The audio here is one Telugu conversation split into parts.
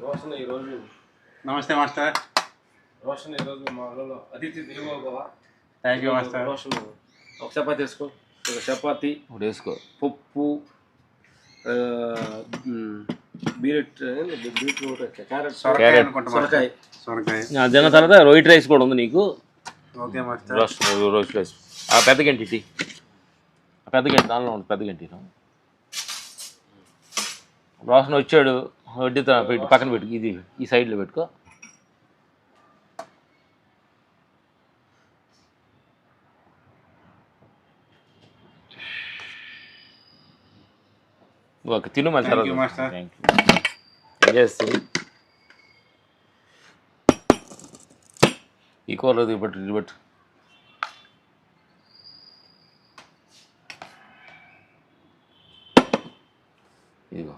రోషన్ ఈరోజు నమస్తే మాస్టర్. రోషన్ ఈరోజు మా ఊళ్ళో అతిథి దేవో భవ. Thank you master. రోషన్ ఒక చపాతి వేసుకో, ఒక చపాతి వేసుకో, పప్పు, బీట్రూట్, క్యారెట్, సొరకాయ. జన తర్వాత రోయిట్ రైస్ కూడా ఉంది నీకు. Okay master. రోయిట్ రైస్ ఆ పెద్ద గంటి, ఆ పెద్ద గంటి దానిలో ఉంది, పెద్ద గంటి. రోషన్ వచ్చాడు, వడ్డీతో పెట్టి పక్కన పెట్టు, ఇది ఈ సైడ్లో పెట్టుకో. ఓకే తిను మళ్ళీ తర్వాత. Thank you. చేస్తుంది ఈ కూరలో దిగబట్టు దిగబట్టు. ఇదిగో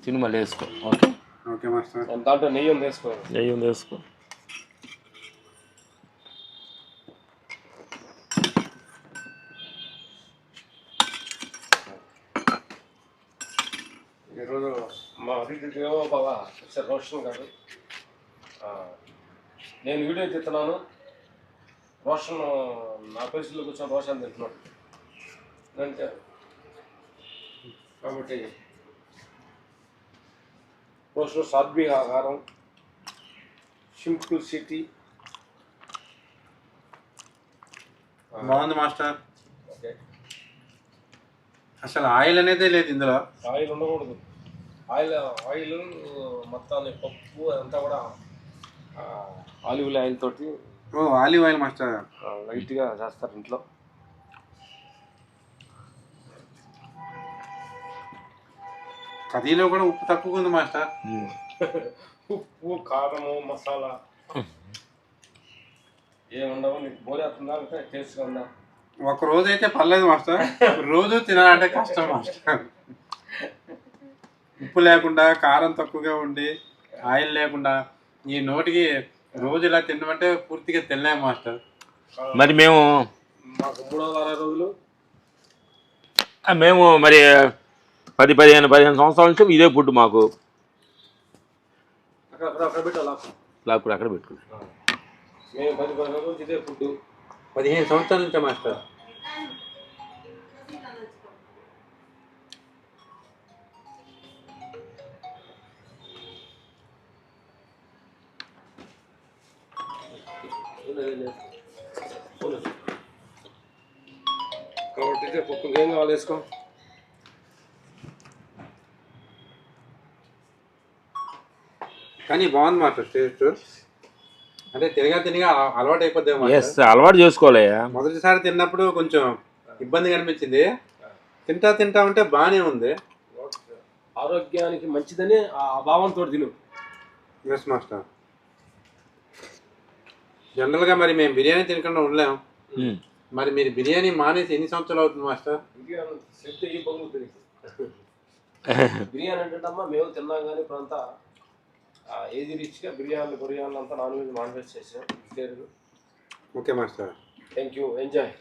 తిను మళ్ళీ వేసుకో. Okay okay master. దాంట్లో నెయ్యి ఉంది వేసుకో. నెయ్యి ఉంది వేసుకో. ఈరోజు మా అతిథి దేవో భవ మిస్టర్ రోషన్ గారు. నేను వీడియో తీస్తున్నాను, రోషన్ నా ప్లేస్లో కూర్చొని రోషన్ తింటున్నాడు అంటే కాబట్టి రోషన్ సాత్విక ఆహారం, సింపుల్ సిటీ. బాగుంది మాస్టర్. ఓకే, అసలు ఆయిల్ అనేదే లేదు ఇందులో. ఆయిల్ ఉండకూడదు. ఆయిల్ మొత్తాన్ని పప్పు అదంతా కూడా ఆలివ్ ఆయిల్ తోటి. ఓ ఆలివ్ ఆయిల్ మాస్టర్. లైట్గా చేస్తారు ఇంట్లో. కర్రీలో కూడా ఉప్పు తక్కువ ఉంది మాస్టర్. ఉప్పు, కారము, మసాలా ఏముండవు. నీకు బోరేస్తుందా అంటే టేస్ట్గా ఉందా? ఒక రోజు అయితే పర్లేదు మాస్టర్, రోజు తినాలంటే కష్టం మాస్టర్. ఉప్పు లేకుండా, కారం తక్కువగా ఉండి, ఆయిల్ లేకుండా ఈ నోటికి రోజు ఇలా తినమంటే పూర్తిగా తినలేము మాస్టర్. మరి మేము మాకు 360 రోజులు మేము మరి 15 సంవత్సరాల నుంచి ఇదే ఫుడ్ మాకు. అక్కడ పెట్టాలా? బ్లాక్ కూడా అక్కడ పెట్టుకున్నాం. మేము 10 రోజులు ఇదే ఫుడ్. 15 సంవత్సరాల నుంచే మాస్టర్. కాబట్టి ఇదే పప్పు. ఏం కావాలి వేసుకో. కానీ బాగుంది మాస్టర్ టేస్ట్. అంటే తినగా అలవాటు అయిపోద్ది. అలవాటు చేసుకోవాలి. మొదటిసారి తిన్నప్పుడు కొంచెం ఇబ్బందిగా అనిపించింది, తింటా ఉంటే బాగానే ఉంది. ఆరోగ్యానికి మంచిదని ఆ భావంతో తిను. Yes master. జనరల్గా మరి మేము బిర్యానీ తినకుండా ఉండలేము. మరి మీరు బిర్యానీ మానేసి ఎన్ని సంవత్సరాలు అవుతుంది మాస్టర్? బిర్యానీ అంటే అమ్మా మేము తిన్నాం, కానీ ఇప్పుడంతా ఏది రిచ్గా బిర్యానీ అంతా నాన్ వెజ్ మానిఫెస్ట్ చేసాం. Okay master. Thank you. Enjoy.